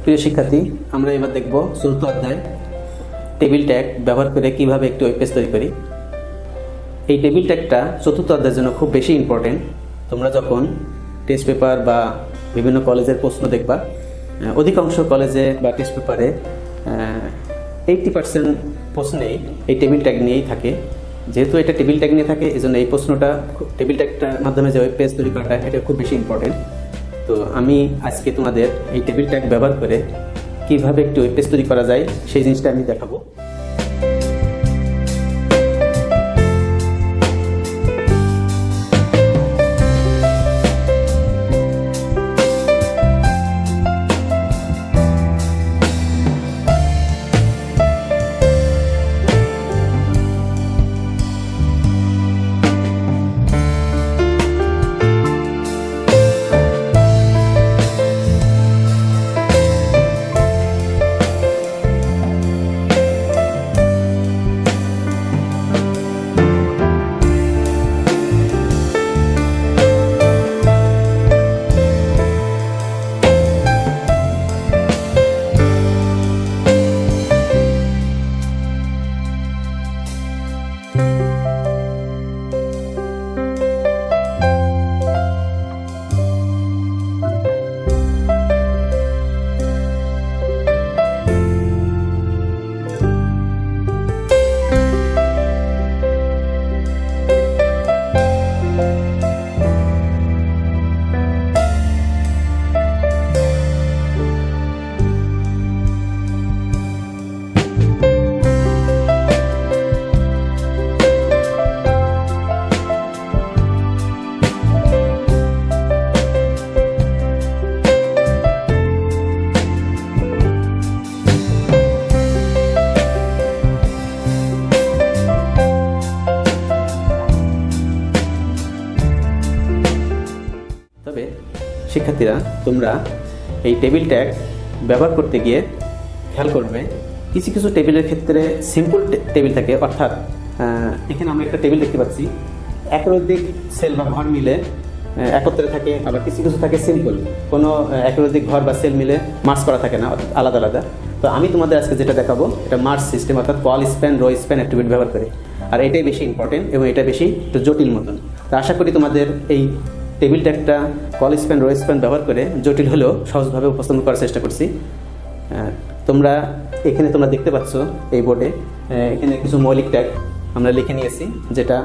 প্রিয় শিক্ষার্থী, আমরা এবার দেখব চতুর্থ অধ্যায় টেবিল ট্যাগ ব্যবহার করে কিভাবে একটি ওয়েব পেজ তৈরি করি। এই টেবিল ট্যাগটা চতুর্থ অধ্যায়ের জন্য খুব বেশি ইম্পর্টেন্ট। তোমরা যখন টেস্ট পেপার বা বিভিন্ন কলেজের প্রশ্ন দেখবা, অধিকাংশ কলেজে বা টেস্ট পেপারে 80% প্রশ্নেই এই টেবিল ট্যাগ নিয়েই থাকে। যেহেতু এটা টেবিল ট্যাগ নিয়ে থাকে, এই জন্য এই প্রশ্নটা টেবিল ট্যাগটার মাধ্যমে যে ওয়েব পেজ তৈরি করাটা এটা খুব বেশি ইম্পর্টেন্ট। তো আমি আজকে তোমাদের এই টেবিল ট্যাগ ব্যবহার করে কিভাবে একটি ওয়েব পেজ তৈরি করা যায় সেই জিনিসটা আমি দেখাবো। শিক্ষার্থীরা, তোমরা এই টেবিল ট্যাগ ব্যবহার করতে গিয়ে খেয়াল করবে কিছু কিছু টেবিলের ক্ষেত্রে সিম্পল টেবিল থাকে, অর্থাৎ এখানে আমরা একটা টেবিল দেখতে পাচ্ছি, একাধিক সেল বা ঘর মিলে একত্রে থাকে। আবার কিছু কিছু থাকে সিম্পল, কোনো একাধিক ঘর বা সেল মিলে মার্জ করা থাকে না, অর্থাৎ আলাদা আলাদা। তো আমি তোমাদের আজকে যেটা দেখাবো এটা মার্জ সিস্টেম, অর্থাৎ call span, row span attribute ব্যবহার করে। আর এটাই বেশি ইম্পর্টেন্ট এবং এটা বেশি একটু জটিল মতন। তো আশা করি তোমাদের এই টেবিল ট্যাগটা কল স্প্যান, রো স্প্যান ব্যবহার করে জটিল হলেও সহজভাবে উপস্থাপন করার চেষ্টা করছি। তোমরা দেখতে পাচ্ছ এই বোর্ডে এখানে কিছু মৌলিক ট্যাগ আমরা লিখে নিয়েছি, যেটা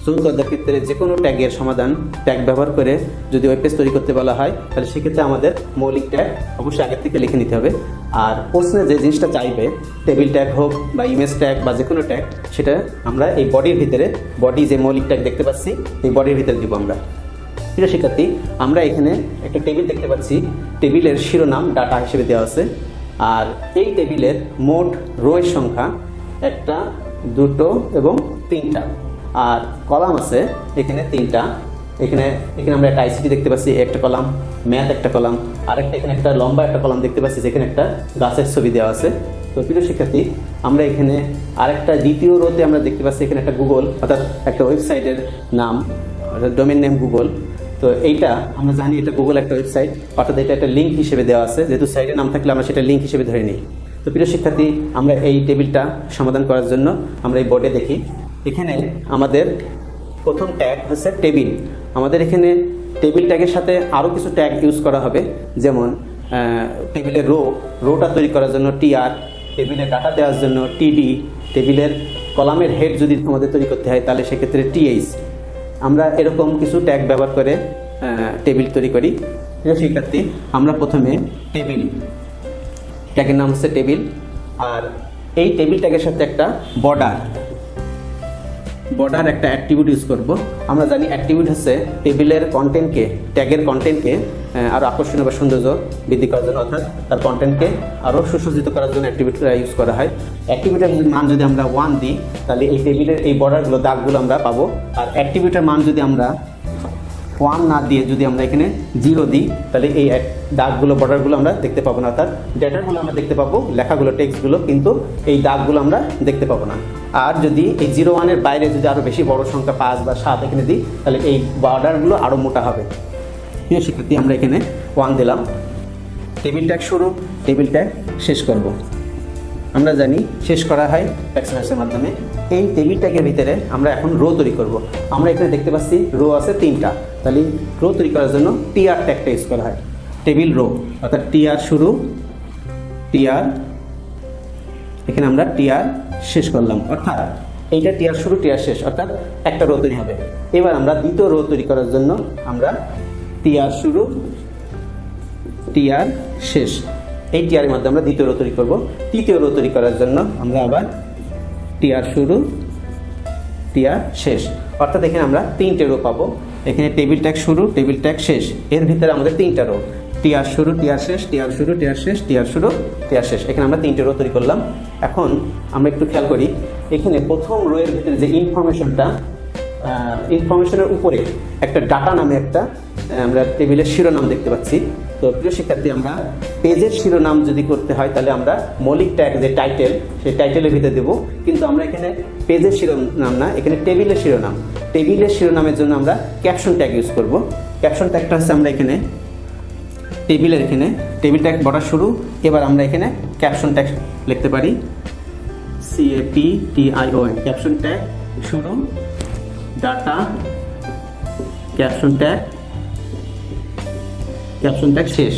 চতুর্থ অধ্যায়ের ক্ষেত্রে যে কোনো ট্যাগের সমাধান ট্যাগ ব্যবহার করে যদি ওয়েব পেজ তৈরি করতে বলা হয়, তাহলে সেক্ষেত্রে আমাদের মৌলিক ট্যাগ অবশ্যই আগের থেকে লিখে নিতে হবে। আর প্রশ্নে যে জিনিসটা চাইবে, টেবিল ট্যাগ হোক বা ইমেজ ট্যাগ বা যে কোনো ট্যাগ, সেটা আমরা এই বডির ভিতরে, বডি যে মৌলিক ট্যাগ দেখতে পাচ্ছি এই বডির ভিতরে দিব আমরা। প্রিয় শিক্ষার্থী, আমরা এখানে একটা টেবিল দেখতে পাচ্ছি, টেবিলের শিরোনাম ডাটা হিসেবে দেওয়া আছে। আর এই টেবিলের মোট রো এর সংখ্যা 1, 2 এবং 3টা। আর কলাম আছে এখানে 3টা। এখানে আমরা একটা আইসিটি দেখতে পাচ্ছি, একটা কলাম, ম্যাথ একটা কলাম, আরেকটা এখানে একটা লম্বা একটা কলাম দেখতে পাচ্ছি, যেখানে একটা গাছের ছবি দেওয়া আছে। তো প্রিয় শিক্ষার্থী, আমরা এখানে আরেকটা দ্বিতীয় রোতে আমরা দেখতে পাচ্ছি এখানে একটা গুগল, অর্থাৎ একটা ওয়েবসাইটের নাম, ডোমেইন নেম গুগল। তো এইটা আমরা জানি এটা গুগল একটা ওয়েবসাইট, অর্থাৎ এটা একটা লিঙ্ক হিসেবে দেওয়া আছে, যেহেতু সাইটের নাম থাকলে আমরা সেটা লিঙ্ক হিসেবে ধরে নিই। তো প্রিয় শিক্ষার্থী, আমরা এই টেবিলটা সমাধান করার জন্য আমরা এই বোর্ডে দেখি, এখানে আমাদের প্রথম ট্যাগ হচ্ছে টেবিল। আমাদের এখানে টেবিল ট্যাগের সাথে আরও কিছু ট্যাগ ইউজ করা হবে, যেমন টেবিলের রোটা তৈরি করার জন্য টিআর, টেবিলের ডাটা দেওয়ার জন্য টিডি, টেবিলের কলামের হেড যদি আমাদের তৈরি করতে হয় তাহলে সেক্ষেত্রে টিএইচ। আমরা এরকম কিছু ট্যাগ ব্যবহার করে টেবিল তৈরি করি। প্রিয় শিক্ষার্থী, আমরা প্রথমে টেবিল ট্যাগের নাম হচ্ছে টেবিল, আর এই টেবিল ট্যাগের সাথে একটা বর্ডার একটা অ্যাট্রিবিউট ইউজ করব। আমরা জানি অ্যাট্রিবিউট হচ্ছে টেবিলের কন্টেন্টকে, ট্যাগের কন্টেন্টকে আরও আকর্ষণীয় বা সৌন্দর্য বৃদ্ধি করার জন্য, অর্থাৎ তার কন্টেন্টকে আরও সুসজ্জিত করার জন্য অ্যাট্রিবিউটটা ইউজ করা হয়। অ্যাট্রিবিউটের মান যদি আমরা 1 দিই, তাহলে এই টেবিলের এই বর্ডারগুলো, দাগগুলো আমরা পাবো। আর অ্যাট্রিবিউটের মান যদি আমরা 1 না দিয়ে যদি আমরা এখানে 0 দিই, তাহলে এই দাগগুলো, বর্ডারগুলো আমরা দেখতে পাবো না, অর্থাৎ ডেটাগুলো আমরা দেখতে পাবো, লেখাগুলো, টেক্সটগুলো, কিন্তু এই দাগগুলো আমরা দেখতে পাবো না। আর যদি এই 0, 1 এর বাইরে যদি আরও বেশি বড় সংখ্যা 5 বা 7 এখানে দিই, তাহলে এই বর্ডারগুলো আরও মোটা হবে। প্রিয় শিক্ষার্থী, আমরা এখানে 1 দিলাম। টেবিল ট্যাগ শুরু, টেবিল ট্যাগ শেষ করব। আমরা জানি শেষ করা হয় ব্যাকস্ল্যাশের মাধ্যমে। এই টেবিল ট্যাগের ভিতরে আমরা এখন রো তৈরি করব। আমরা এখানে দেখতে পাচ্ছি রো আছে 3টা, তাহলে রো তৈরি করার জন্য টিআর ট্যাগটা ইউজ করা হয়। টেবিল রো অর্থাৎ টিআর শুরু, টিআর, এখানে আমরা টিআর শেষ করলাম, অর্থাৎ এইটা টিআর শুরু টিআর শেষ, অর্থাৎ একটা রো তৈরি হবে। এবার আমরা দ্বিতীয় রো তৈরি করার জন্য আমরা টিআর শুরু, টিআর শেষ, এই টিআর এর মধ্যে আমরা দ্বিতীয় রো তৈরি করব। তৃতীয় রো তৈরি করার জন্য আমরা আবার টিআর শুরু, টিআর শেষ, অর্থাৎ এখানে আমরা 3টে রো পাবো। এখানে টেবিল ট্যাগ শুরু, টেবিল ট্যাগ শেষ, এর ভিতরে আমাদের 3টা রো, টিআর শুরু, টিআর শেষ, টিআর শুরু, টিআর শেষ, টিআর শুরু, টিআর শেষ। এখানে আমরা 3টে রো তৈরি করলাম। এখন আমরা একটু খেয়াল করি, এখানে প্রথম রো এর ভিতরে যে ইনফরমেশনটা, ইনফরমেশনের উপরে একটা ডাটা নামে একটা আমরা টেবিলের শিরোনাম দেখতে পাচ্ছি। তো প্রিয় শিক্ষার্থী, আমরা পেজের শিরোনাম যদি করতে হয় তাহলে আমরা মৌলিক ট্যাগ যে টাইটেল, সেই টাইটেলের ভিতরে দেবো, কিন্তু আমরা এখানে পেজের শিরোনাম না, এখানে টেবিলের শিরোনাম। টেবিলের শিরোনামের জন্য আমরা ক্যাপশন ট্যাগ ইউজ করব। ক্যাপশন ট্যাগটা হচ্ছে আমরা এখানে টেবিলের, এখানে টেবিল ট্যাগ বড়া শুরু, এবার আমরা এখানে ক্যাপশন ট্যাগ লিখতে পারি, CAPTION, ক্যাপশন ট্যাগ শুরু, data, caption tag, caption tag শেষ,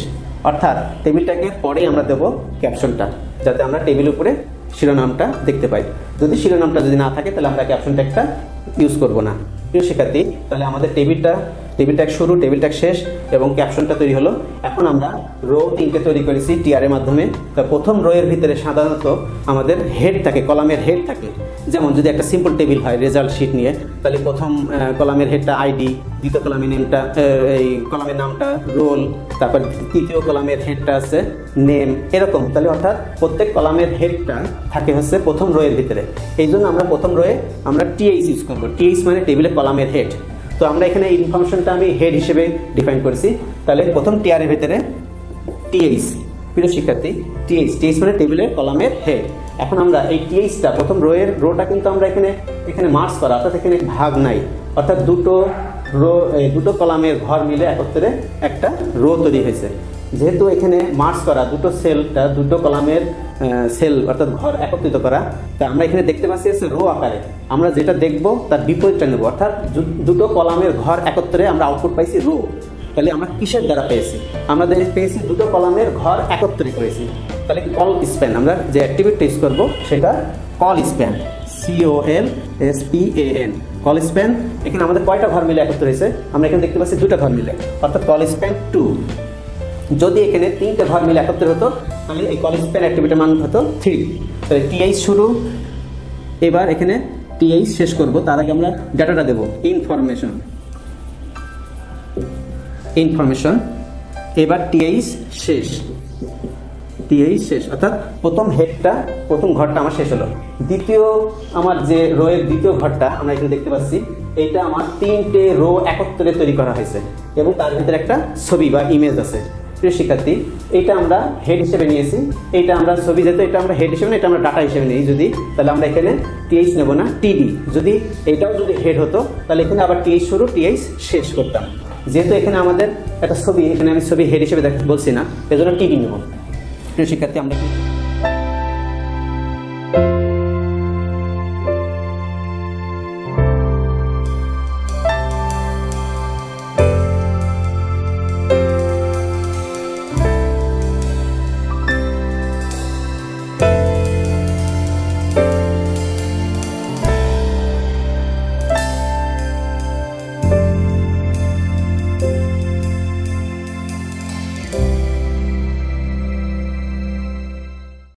অর্থাৎ টেবিল ট্যাগের পরেই আমরা দেবো ক্যাপশনটা, যাতে আমরা টেবিলের উপরে শিরোনামটা দেখতে পাই। যদি শিরোনামটা যদি না থাকে তাহলে আমরা ক্যাপশন ট্যাগটা ইউজ করব না। প্রিয় শিক্ষার্থী, তাহলে আমাদের টেবিল ট্যাগ শুরু, টেবিল ট্যাগ শেষ এবং ক্যাপশনটা তৈরি হলো। এখন আমরা রো 3টে তৈরি করেছি টিআর এর মাধ্যমে। তা প্রথম রো এর ভিতরে সাধারণত আমাদের হেড থাকে, কলামের হেড থাকে। যেমন যদি একটা সিম্পল টেবিল হয় রেজাল্ট শিট নিয়ে, তাহলে প্রথম কলামের হেডটা আইডি, দ্বিতীয় কলামের নেমটা, এই কলামের নামটা রোল, তারপর তৃতীয় কলামের হেডটা আছে নেম, এরকম। তাহলে অর্থাৎ প্রত্যেক কলামের হেডটা থাকে হচ্ছে প্রথম রো এর ভিতরে। এই জন্য আমরা প্রথম রোয়ে আমরা টিএইচ ইউজ করবো। টিএইচ মানে টেবিলের কলামের হেড। তো আমরা এখানে ইনফরমেশনটা আমি হেড হিসেবে ডিফাইন করেছি। তাহলে প্রথম টিআর এর ভিতরে টিএইচ। প্রিয় শিক্ষার্থী, টিএইচ মানে টেবিলের কলামের হেড। এখন আমরা এই টিএইচটা প্রথম রোটা কিন্তু আমরা এখানে মার্জ করা, অর্থাৎ এখানে ভাগ নাই, অর্থাৎ দুটো কলামের ঘর মিলে একত্রে একটা রো তৈরি হয়েছে। যেহেতু এখানে মার্জ করা, দুটো কলামের সেল অর্থাৎ ঘর একত্রিত করা, তা আমরা এখানে দেখতে পাচ্ছি রো আকারে। আমরা যেটা দেখবো তার বিপরীতটা নেব, অর্থাৎ দুটো কলামের ঘর একত্রে আমরা আউটপুট পাইছি রো। তাহলে আমরা কিসের দ্বারা পেয়েছি? আমরা পেয়েছি দুটো কলামের ঘর একত্রে করেছি। তাহলে কল স্প্যান, আমরা যে অ্যাক্টিভিটি ইউজ করবো সেটা call span, COLSPAN, call span. এখানে আমাদের কয়টা ঘর মিলে একত্র হয়েছে? আমরা এখানে দেখতে পাচ্ছি 2টা ঘর মিলে, অর্থাৎ কল স্প্যান 2। যদি এখানে 3টে ঘর মিলে একত্রে হতো তাহলে এই কল স্প্যান অ্যাক্টিভিটির মান হতো 3। তাহলে টিএইচ শুরু, এবার এখানে টিএইচ শেষ করব। তার আগে আমরা ডাটাটা দেবো ইনফরমেশন, এবার টিএইচ শেষ, অর্থাৎ প্রথম ঘরটা আমার শেষ হলো। আমার যে রো এর দ্বিতীয় ঘরটা আমরা এখানে দেখতে পাচ্ছি, এইটা আমার 3টে রো একত্রে তৈরি করা হয়েছে এবং তার ভিতরে একটা ছবি বা ইমেজ আছে। প্রিয় শিক্ষার্থী, এইটা আমরা হেড হিসেবে নিয়েছি, এইটা আমরা ছবি, যেহেতু এটা আমরা হেড হিসেবে, এটা আমরা ডাটা হিসেবে নিই। তাহলে আমরা এখানে টিএইচ নেব না, টিডি। যদি এইটাও যদি হেড হতো তাহলে এখানে আবার টিএইচ শুরু, টিএইচ শেষ করতাম। যেহেতু এখানে আমাদের একটা ছবি, এখানে আমি ছবি হেড হিসেবে বলছি না, এজন্য টিডি নেব। প্রিয় শিক্ষার্থী, আমরা